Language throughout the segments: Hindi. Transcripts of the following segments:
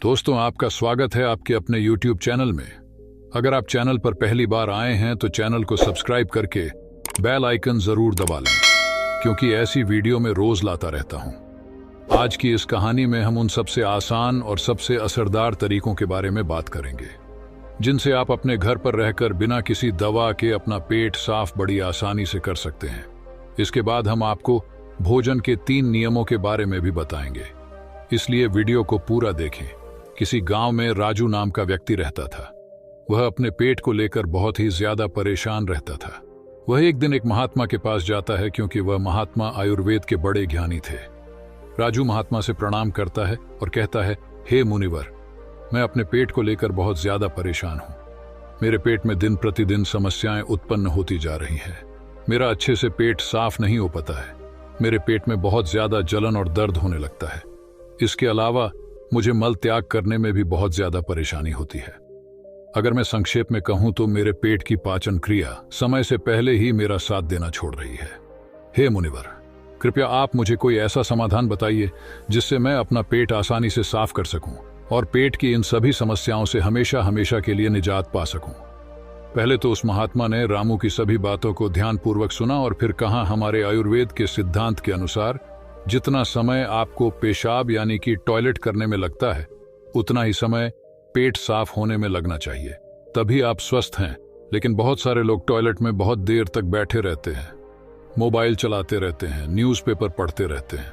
दोस्तों, आपका स्वागत है आपके अपने YouTube चैनल में। अगर आप चैनल पर पहली बार आए हैं तो चैनल को सब्सक्राइब करके बेल आइकन जरूर दबा लें, क्योंकि ऐसी वीडियो में रोज लाता रहता हूं। आज की इस कहानी में हम उन सबसे आसान और सबसे असरदार तरीकों के बारे में बात करेंगे जिनसे आप अपने घर पर रहकर बिना किसी दवा के अपना पेट साफ बड़ी आसानी से कर सकते हैं। इसके बाद हम आपको भोजन के 3 नियमों के बारे में भी बताएंगे, इसलिए वीडियो को पूरा देखें। किसी गांव में राजू नाम का व्यक्ति रहता था। वह अपने पेट को लेकर बहुत ही ज्यादा परेशान रहता था। वह एक दिन एक महात्मा के पास जाता है, क्योंकि वह महात्मा आयुर्वेद के बड़े ज्ञानी थे। राजू महात्मा से प्रणाम करता है और कहता है, हे मुनिवर, मैं अपने पेट को लेकर बहुत ज्यादा परेशान हूं। मेरे पेट में दिन प्रतिदिन समस्याएं उत्पन्न होती जा रही हैं। मेरा अच्छे से पेट साफ नहीं हो पाता है। मेरे पेट में बहुत ज्यादा जलन और दर्द होने लगता है। इसके अलावा मुझे मल त्याग करने में भी बहुत ज्यादा परेशानी होती है। अगर मैं संक्षेप में कहूं तो मेरे पेट की पाचन क्रिया समय से पहले ही मेरा साथ देना छोड़ रही है। हे मुनिवर, कृपया आप मुझे कोई ऐसा समाधान बताइए जिससे मैं अपना पेट आसानी से साफ कर सकूं और पेट की इन सभी समस्याओं से हमेशा हमेशा के लिए निजात पा सकूं। पहले तो उस महात्मा ने रामू की सभी बातों को ध्यानपूर्वक सुना और फिर कहा, हमारे आयुर्वेद के सिद्धांत के अनुसार जितना समय आपको पेशाब यानी कि टॉयलेट करने में लगता है, उतना ही समय पेट साफ होने में लगना चाहिए, तभी आप स्वस्थ हैं। लेकिन बहुत सारे लोग टॉयलेट में बहुत देर तक बैठे रहते हैं, मोबाइल चलाते रहते हैं, न्यूज़पेपर पढ़ते रहते हैं,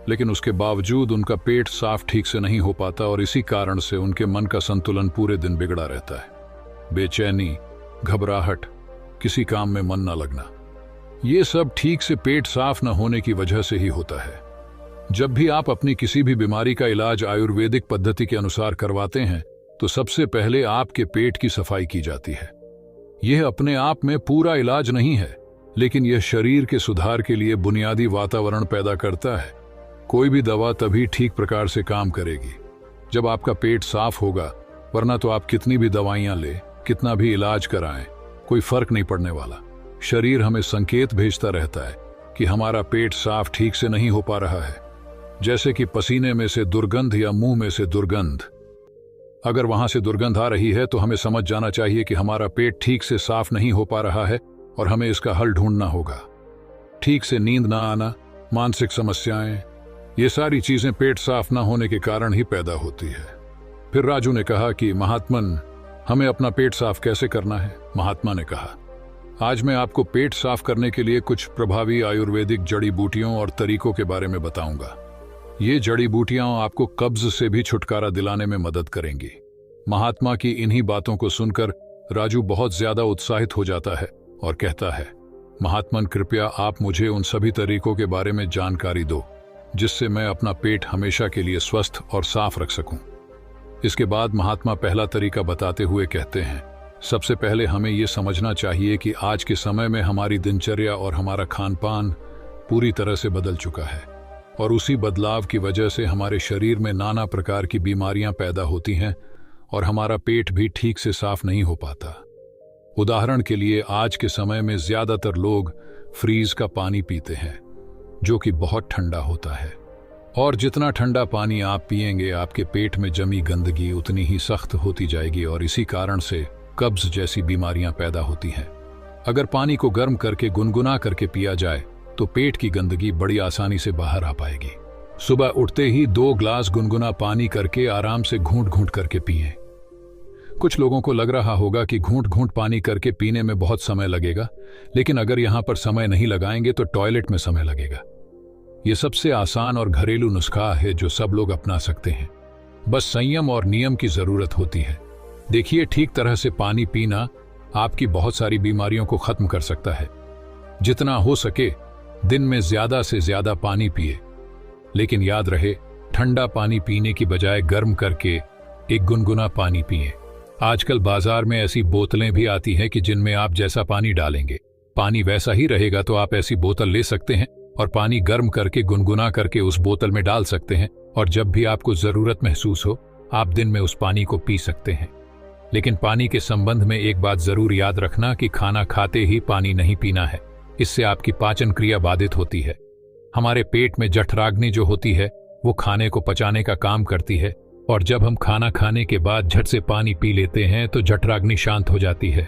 लेकिन उसके बावजूद उनका पेट साफ ठीक से नहीं हो पाता और इसी कारण से उनके मन का संतुलन पूरे दिन बिगड़ा रहता है। बेचैनी, घबराहट, किसी काम में मन न लगना, ये सब ठीक से पेट साफ न होने की वजह से ही होता है। जब भी आप अपनी किसी भी बीमारी का इलाज आयुर्वेदिक पद्धति के अनुसार करवाते हैं तो सबसे पहले आपके पेट की सफाई की जाती है। यह अपने आप में पूरा इलाज नहीं है, लेकिन यह शरीर के सुधार के लिए बुनियादी वातावरण पैदा करता है। कोई भी दवा तभी ठीक प्रकार से काम करेगी जब आपका पेट साफ होगा, वरना तो आप कितनी भी दवाइयां लें, कितना भी इलाज कराएं, कोई फर्क नहीं पड़ने वाला। शरीर हमें संकेत भेजता रहता है कि हमारा पेट साफ ठीक से नहीं हो पा रहा है, जैसे कि पसीने में से दुर्गंध या मुंह में से दुर्गंध। अगर वहां से दुर्गंध आ रही है तो हमें समझ जाना चाहिए कि हमारा पेट ठीक से साफ नहीं हो पा रहा है और हमें इसका हल ढूंढना होगा। ठीक से नींद ना आना, मानसिक समस्याएं, ये सारी चीजें पेट साफ ना होने के कारण ही पैदा होती है। फिर राजू ने कहा कि महात्मन, हमें अपना पेट साफ कैसे करना है? महात्मा ने कहा, आज मैं आपको पेट साफ करने के लिए कुछ प्रभावी आयुर्वेदिक जड़ी बूटियों और तरीकों के बारे में बताऊंगा। ये जड़ी बूटियां आपको कब्ज से भी छुटकारा दिलाने में मदद करेंगी। महात्मा की इन्हीं बातों को सुनकर राजू बहुत ज्यादा उत्साहित हो जाता है और कहता है, महात्मन, कृपया आप मुझे उन सभी तरीकों के बारे में जानकारी दो जिससे मैं अपना पेट हमेशा के लिए स्वस्थ और साफ रख सकूं। इसके बाद महात्मा पहला तरीका बताते हुए कहते हैं, सबसे पहले हमें यह समझना चाहिए कि आज के समय में हमारी दिनचर्या और हमारा खान पान पूरी तरह से बदल चुका है और उसी बदलाव की वजह से हमारे शरीर में नाना प्रकार की बीमारियां पैदा होती हैं और हमारा पेट भी ठीक से साफ नहीं हो पाता। उदाहरण के लिए, आज के समय में ज्यादातर लोग फ्रीज का पानी पीते हैं जो कि बहुत ठंडा होता है, और जितना ठंडा पानी आप पिएंगे आपके पेट में जमी गंदगी उतनी ही सख्त होती जाएगी और इसी कारण से कब्ज जैसी बीमारियां पैदा होती हैं। अगर पानी को गर्म करके गुनगुना करके पिया जाए तो पेट की गंदगी बड़ी आसानी से बाहर आ पाएगी। सुबह उठते ही 2 ग्लास गुनगुना पानी करके आराम से घूंट घूंट करके पिएं। कुछ लोगों को लग रहा होगा कि घूंट घूंट पानी करके पीने में बहुत समय लगेगा, लेकिन अगर यहां पर समय नहीं लगाएंगे तो टॉयलेट में समय लगेगा। यह सबसे आसान और घरेलू नुस्खा है जो सब लोग अपना सकते हैं। बस संयम और नियम की जरूरत होती है। देखिए, ठीक तरह से पानी पीना आपकी बहुत सारी बीमारियों को खत्म कर सकता है। जितना हो सके दिन में ज्यादा से ज्यादा पानी पिए, लेकिन याद रहे, ठंडा पानी पीने की बजाय गर्म करके एक गुनगुना पानी पिए। आजकल बाजार में ऐसी बोतलें भी आती हैं कि जिनमें आप जैसा पानी डालेंगे पानी वैसा ही रहेगा, तो आप ऐसी बोतल ले सकते हैं और पानी गर्म करके गुनगुना करके उस बोतल में डाल सकते हैं, और जब भी आपको जरूरत महसूस हो आप दिन में उस पानी को पी सकते हैं। लेकिन पानी के संबंध में एक बात जरूर याद रखना कि खाना खाते ही पानी नहीं पीना है, इससे आपकी पाचन क्रिया बाधित होती है। हमारे पेट में जठराग्नि जो होती है वो खाने को पचाने का काम करती है और जब हम खाना खाने के बाद झट से पानी पी लेते हैं तो जठराग्नि शांत हो जाती है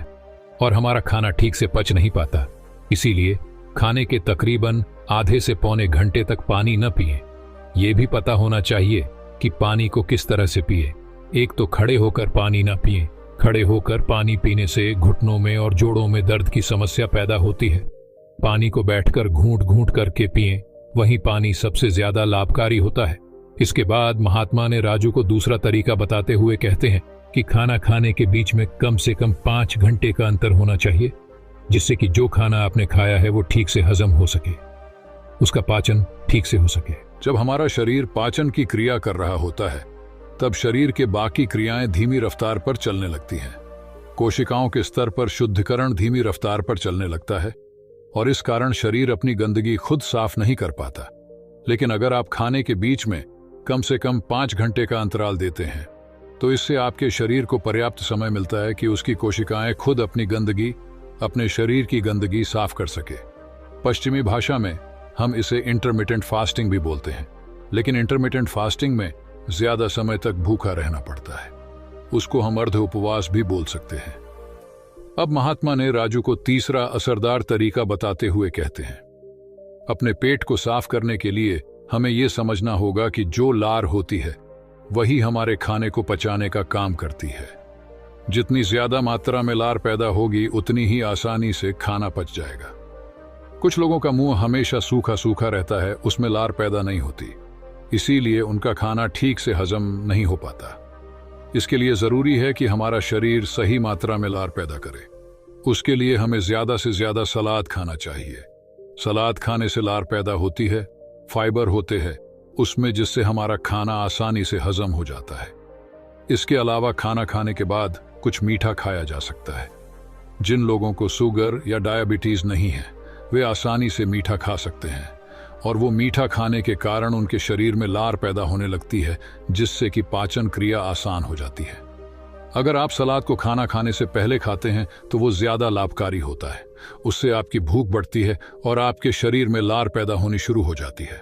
और हमारा खाना ठीक से पच नहीं पाता। इसीलिए खाने के तकरीबन आधे से पौने घंटे तक पानी न पिएं। ये भी पता होना चाहिए कि पानी को किस तरह से पिए। एक तो खड़े होकर पानी न पिएं। खड़े होकर पानी पीने से घुटनों में और जोड़ों में दर्द की समस्या पैदा होती है। पानी को बैठकर घूंट घूंट करके पिएं, वही पानी सबसे ज्यादा लाभकारी होता है। इसके बाद महात्मा ने राजू को दूसरा तरीका बताते हुए कहते हैं कि खाना खाने के बीच में कम से कम 5 घंटे का अंतर होना चाहिए, जिससे कि जो खाना आपने खाया है वो ठीक से हजम हो सके, उसका पाचन ठीक से हो सके। जब हमारा शरीर पाचन की क्रिया कर रहा होता है तब शरीर के बाकी क्रियाएं धीमी रफ्तार पर चलने लगती हैं। कोशिकाओं के स्तर पर शुद्धिकरण धीमी रफ्तार पर चलने लगता है और इस कारण शरीर अपनी गंदगी खुद साफ नहीं कर पाता। लेकिन अगर आप खाने के बीच में कम से कम 5 घंटे का अंतराल देते हैं तो इससे आपके शरीर को पर्याप्त समय मिलता है कि उसकी कोशिकाएं खुद अपने शरीर की गंदगी साफ कर सके। पश्चिमी भाषा में हम इसे इंटरमिटेंट फास्टिंग भी बोलते हैं, लेकिन इंटरमिटेंट फास्टिंग में ज्यादा समय तक भूखा रहना पड़ता है। उसको हम अर्ध उपवास भी बोल सकते हैं। अब महात्मा ने राजू को तीसरा असरदार तरीका बताते हुए कहते हैं, अपने पेट को साफ करने के लिए हमें यह समझना होगा कि जो लार होती है वही हमारे खाने को पचाने का काम करती है। जितनी ज्यादा मात्रा में लार पैदा होगी उतनी ही आसानी से खाना पच जाएगा। कुछ लोगों का मुंह हमेशा सूखा सूखा रहता है, उसमें लार पैदा नहीं होती, इसीलिए उनका खाना ठीक से हजम नहीं हो पाता। इसके लिए जरूरी है कि हमारा शरीर सही मात्रा में लार पैदा करे। उसके लिए हमें ज्यादा से ज्यादा सलाद खाना चाहिए। सलाद खाने से लार पैदा होती है, फाइबर होते हैं उसमें, जिससे हमारा खाना आसानी से हजम हो जाता है। इसके अलावा खाना खाने के बाद कुछ मीठा खाया जा सकता है। जिन लोगों को शुगर या डायबिटीज नहीं है वे आसानी से मीठा खा सकते हैं और वो मीठा खाने के कारण उनके शरीर में लार पैदा होने लगती है, जिससे कि पाचन क्रिया आसान हो जाती है। अगर आप सलाद को खाना खाने से पहले खाते हैं तो वो ज्यादा लाभकारी होता है। उससे आपकी भूख बढ़ती है और आपके शरीर में लार पैदा होनी शुरू हो जाती है।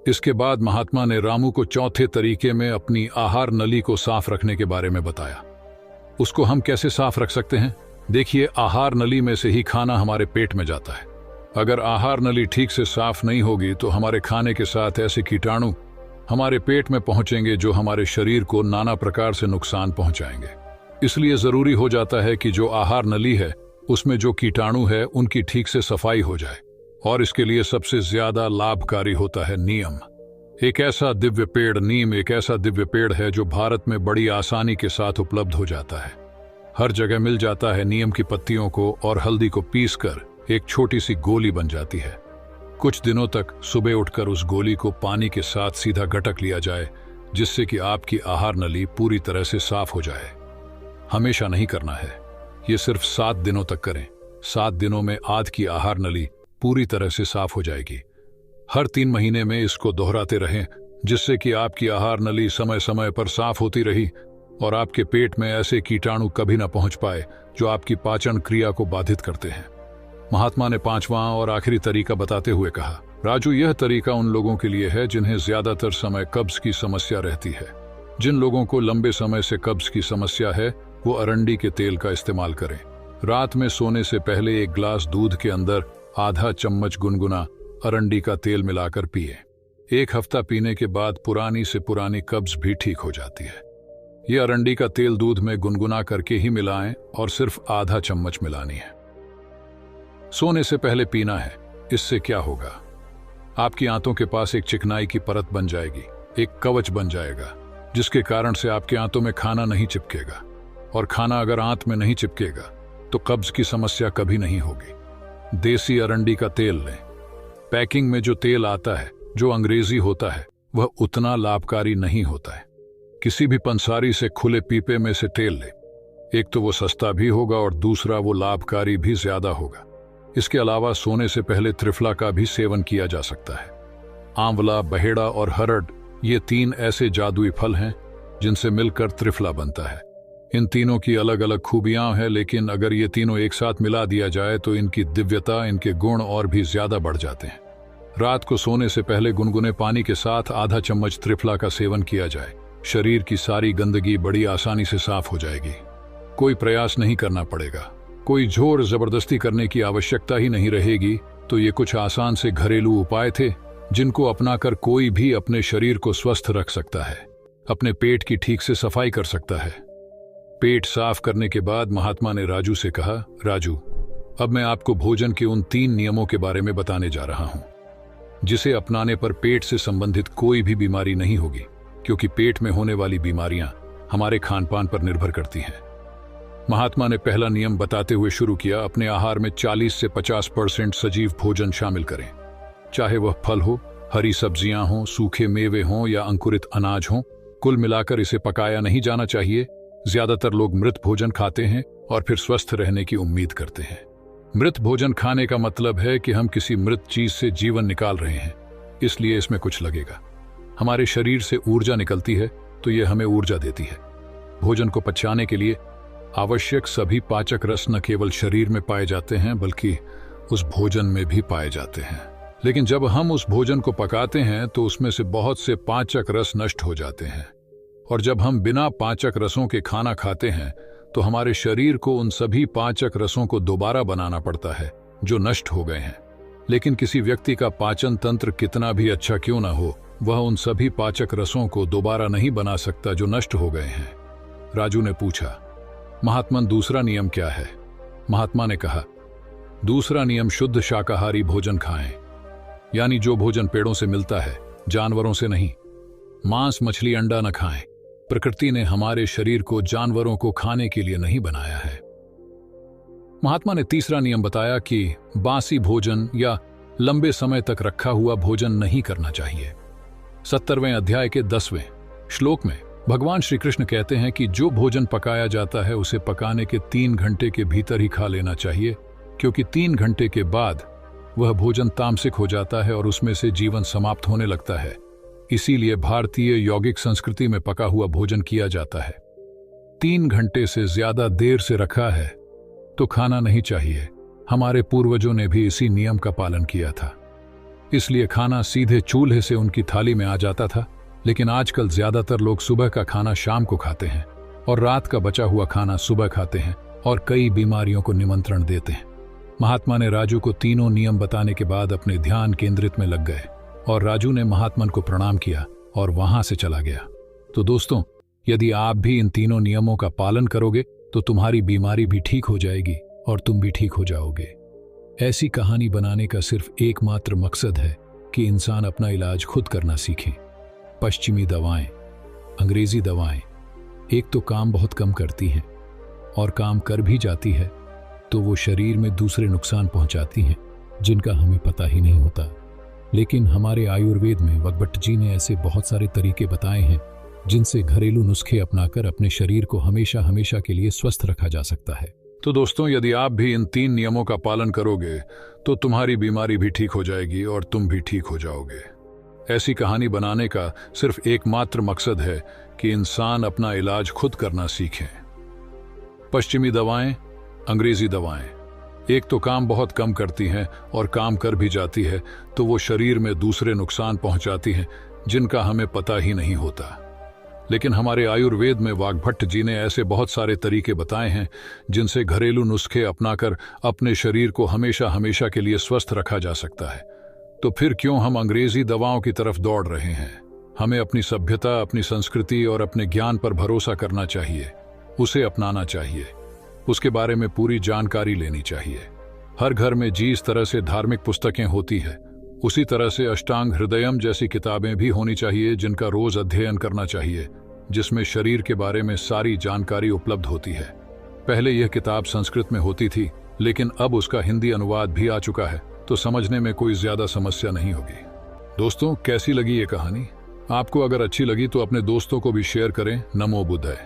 इसके बाद महात्मा ने रामू को चौथे तरीके में अपनी आहार नली को साफ रखने के बारे में बताया। उसको हम कैसे साफ रख सकते हैं? देखिए, आहार नली में से ही खाना हमारे पेट में जाता है। अगर आहार नली ठीक से साफ नहीं होगी तो हमारे खाने के साथ ऐसे कीटाणु हमारे पेट में पहुंचेंगे जो हमारे शरीर को नाना प्रकार से नुकसान पहुंचाएंगे। इसलिए जरूरी हो जाता है कि जो आहार नली है उसमें जो कीटाणु है उनकी ठीक से सफाई हो जाए। और इसके लिए सबसे ज्यादा लाभकारी होता है नीम। नीम एक ऐसा दिव्य पेड़ है जो भारत में बड़ी आसानी के साथ उपलब्ध हो जाता है। हर जगह मिल जाता है। नीम की पत्तियों को और हल्दी को पीसकर एक छोटी सी गोली बन जाती है। कुछ दिनों तक सुबह उठकर उस गोली को पानी के साथ सीधा गटक लिया जाए, जिससे कि आपकी आहार नली पूरी तरह से साफ हो जाए। हमेशा नहीं करना है, ये सिर्फ 7 दिनों तक करें। 7 दिनों में आपकी आहार नली पूरी तरह से साफ हो जाएगी। हर 3 महीने में इसको दोहराते रहें, जिससे कि आपकी आहार नली समय समय पर साफ होती रही और आपके पेट में ऐसे कीटाणु कभी न पहुंच पाए जो आपकी पाचन क्रिया को बाधित करते हैं। महात्मा ने 5वां और आखिरी तरीका बताते हुए कहा, राजू, यह तरीका उन लोगों के लिए है जिन्हें ज्यादातर समय कब्ज की समस्या रहती है। जिन लोगों को लंबे समय से कब्ज की समस्या है वो अरंडी के तेल का इस्तेमाल करें। रात में सोने से पहले 1 गिलास दूध के अंदर आधा चम्मच गुनगुना अरंडी का तेल मिलाकर पिए। 1 हफ्ता पीने के बाद पुरानी से पुरानी कब्ज भी ठीक हो जाती है। ये अरंडी का तेल दूध में गुनगुना करके ही मिलाएं और सिर्फ आधा चम्मच मिलानी है। सोने से पहले पीना है। इससे क्या होगा? आपकी आंतों के पास एक चिकनाई की परत बन जाएगी, एक कवच बन जाएगा, जिसके कारण से आपके आंतों में खाना नहीं चिपकेगा। और खाना अगर आंत में नहीं चिपकेगा तो कब्ज की समस्या कभी नहीं होगी। देसी अरंडी का तेल लें। पैकिंग में जो तेल आता है, जो अंग्रेजी होता है, वह उतना लाभकारी नहीं होता है। किसी भी पंसारी से खुले पीपे में से तेल ले। एक तो वो सस्ता भी होगा और दूसरा वो लाभकारी भी ज्यादा होगा। इसके अलावा सोने से पहले त्रिफला का भी सेवन किया जा सकता है। आंवला, बहेड़ा और हरड़, ये 3 ऐसे जादुई फल हैं जिनसे मिलकर त्रिफला बनता है। इन तीनों की अलग अलग खूबियां हैं, लेकिन अगर ये तीनों एक साथ मिला दिया जाए तो इनकी दिव्यता, इनके गुण और भी ज्यादा बढ़ जाते हैं। रात को सोने से पहले गुनगुने पानी के साथ आधा चम्मच त्रिफला का सेवन किया जाए। शरीर की सारी गंदगी बड़ी आसानी से साफ हो जाएगी। कोई प्रयास नहीं करना पड़ेगा, कोई जोर जबरदस्ती करने की आवश्यकता ही नहीं रहेगी। तो ये कुछ आसान से घरेलू उपाय थे जिनको अपनाकर कोई भी अपने शरीर को स्वस्थ रख सकता है, अपने पेट की ठीक से सफाई कर सकता है। पेट साफ करने के बाद महात्मा ने राजू से कहा, राजू, अब मैं आपको भोजन के उन 3 नियमों के बारे में बताने जा रहा हूं, जिसे अपनाने पर पेट से संबंधित कोई भी बीमारी नहीं होगी, क्योंकि पेट में होने वाली बीमारियां हमारे खान पान पर निर्भर करती हैं। महात्मा ने पहला नियम बताते हुए शुरू किया, अपने आहार में 40 से 50% सजीव भोजन शामिल करें। चाहे वह फल हो, हरी सब्जियां हों, सूखे मेवे हों या अंकुरित अनाज हों, कुल मिलाकर इसे पकाया नहीं जाना चाहिए। ज्यादातर लोग मृत भोजन खाते हैं और फिर स्वस्थ रहने की उम्मीद करते हैं। मृत भोजन खाने का मतलब है कि हम किसी मृत चीज से जीवन निकाल रहे हैं, इसलिए इसमें कुछ लगेगा। हमारे शरीर से ऊर्जा निकलती है तो यह हमें ऊर्जा देती है। भोजन को पचाने के लिए आवश्यक सभी पाचक रस न केवल शरीर में पाए जाते हैं बल्कि उस भोजन में भी पाए जाते हैं। लेकिन जब हम उस भोजन को पकाते हैं तो उसमें से बहुत से पाचक रस नष्ट हो जाते हैं, और जब हम बिना पाचक रसों के खाना खाते हैं तो हमारे शरीर को उन सभी पाचक रसों को दोबारा बनाना पड़ता है जो नष्ट हो गए हैं। लेकिन किसी व्यक्ति का पाचन तंत्र कितना भी अच्छा क्यों ना हो, वह उन सभी पाचक रसों को दोबारा नहीं बना सकता जो नष्ट हो गए हैं। राजू ने पूछा, महात्मन, दूसरा नियम क्या है? महात्मा ने कहा, दूसरा नियम शुद्ध शाकाहारी भोजन खाएं, यानी जो भोजन पेड़ों से मिलता है, जानवरों से नहीं। मांस, मछली, अंडा न खाएं। प्रकृति ने हमारे शरीर को जानवरों को खाने के लिए नहीं बनाया है। महात्मा ने तीसरा नियम बताया कि बासी भोजन या लंबे समय तक रखा हुआ भोजन नहीं करना चाहिए। 70वें अध्याय के 10वें श्लोक में भगवान श्री कृष्ण कहते हैं कि जो भोजन पकाया जाता है उसे पकाने के 3 घंटे के भीतर ही खा लेना चाहिए, क्योंकि 3 घंटे के बाद वह भोजन तामसिक हो जाता है और उसमें से जीवन समाप्त होने लगता है। इसीलिए भारतीय यौगिक संस्कृति में पका हुआ भोजन किया जाता है। 3 घंटे से ज्यादा देर से रखा है तो खाना नहीं चाहिए। हमारे पूर्वजों ने भी इसी नियम का पालन किया था, इसलिए खाना सीधे चूल्हे से उनकी थाली में आ जाता था। लेकिन आजकल ज्यादातर लोग सुबह का खाना शाम को खाते हैं और रात का बचा हुआ खाना सुबह खाते हैं और कई बीमारियों को निमंत्रण देते हैं। महात्मा ने राजू को तीनों नियम बताने के बाद अपने ध्यान केंद्रित में लग गए और राजू ने महात्मन को प्रणाम किया और वहां से चला गया। तो दोस्तों, यदि आप भी इन तीनों नियमों का पालन करोगे तो तुम्हारी बीमारी भी ठीक हो जाएगी और तुम भी ठीक हो जाओगे। ऐसी कहानी बनाने का सिर्फ एकमात्र मकसद है कि इंसान अपना इलाज खुद करना सीखे। पश्चिमी दवाएं, अंग्रेजी दवाएं एक तो काम बहुत कम करती हैं और काम कर भी जाती है तो वो शरीर में दूसरे नुकसान पहुंचाती हैं जिनका हमें पता ही नहीं होता। लेकिन हमारे आयुर्वेद में वगभट्ट जी ने ऐसे बहुत सारे तरीके बताए हैं जिनसे घरेलू नुस्खे अपनाकर अपने शरीर को हमेशा हमेशा के लिए स्वस्थ रखा जा सकता है। तो दोस्तों, यदि आप भी इन 3 नियमों का पालन करोगे तो तुम्हारी बीमारी भी ठीक हो जाएगी और तुम भी ठीक हो जाओगे। ऐसी कहानी बनाने का सिर्फ एकमात्र मकसद है कि इंसान अपना इलाज खुद करना सीखे। पश्चिमी दवाएं, अंग्रेजी दवाएं एक तो काम बहुत कम करती हैं और काम कर भी जाती है तो वो शरीर में दूसरे नुकसान पहुंचाती हैं जिनका हमें पता ही नहीं होता। लेकिन हमारे आयुर्वेद में वाग्भट्ट जी ने ऐसे बहुत सारे तरीके बताए हैं जिनसे घरेलू नुस्खे अपनाकर अपने शरीर को हमेशा हमेशा के लिए स्वस्थ रखा जा सकता है। तो फिर क्यों हम अंग्रेजी दवाओं की तरफ दौड़ रहे हैं? हमें अपनी सभ्यता, अपनी संस्कृति और अपने ज्ञान पर भरोसा करना चाहिए, उसे अपनाना चाहिए, उसके बारे में पूरी जानकारी लेनी चाहिए। हर घर में जिस तरह से धार्मिक पुस्तकें होती है उसी तरह से अष्टांग हृदयम जैसी किताबें भी होनी चाहिए जिनका रोज अध्ययन करना चाहिए, जिसमें शरीर के बारे में सारी जानकारी उपलब्ध होती है। पहले यह किताब संस्कृत में होती थी, लेकिन अब उसका हिंदी अनुवाद भी आ चुका है, तो समझने में कोई ज्यादा समस्या नहीं होगी। दोस्तों, कैसी लगी ये कहानी? आपको अगर अच्छी लगी तो अपने दोस्तों को भी शेयर करें। नमो बुद्धाय।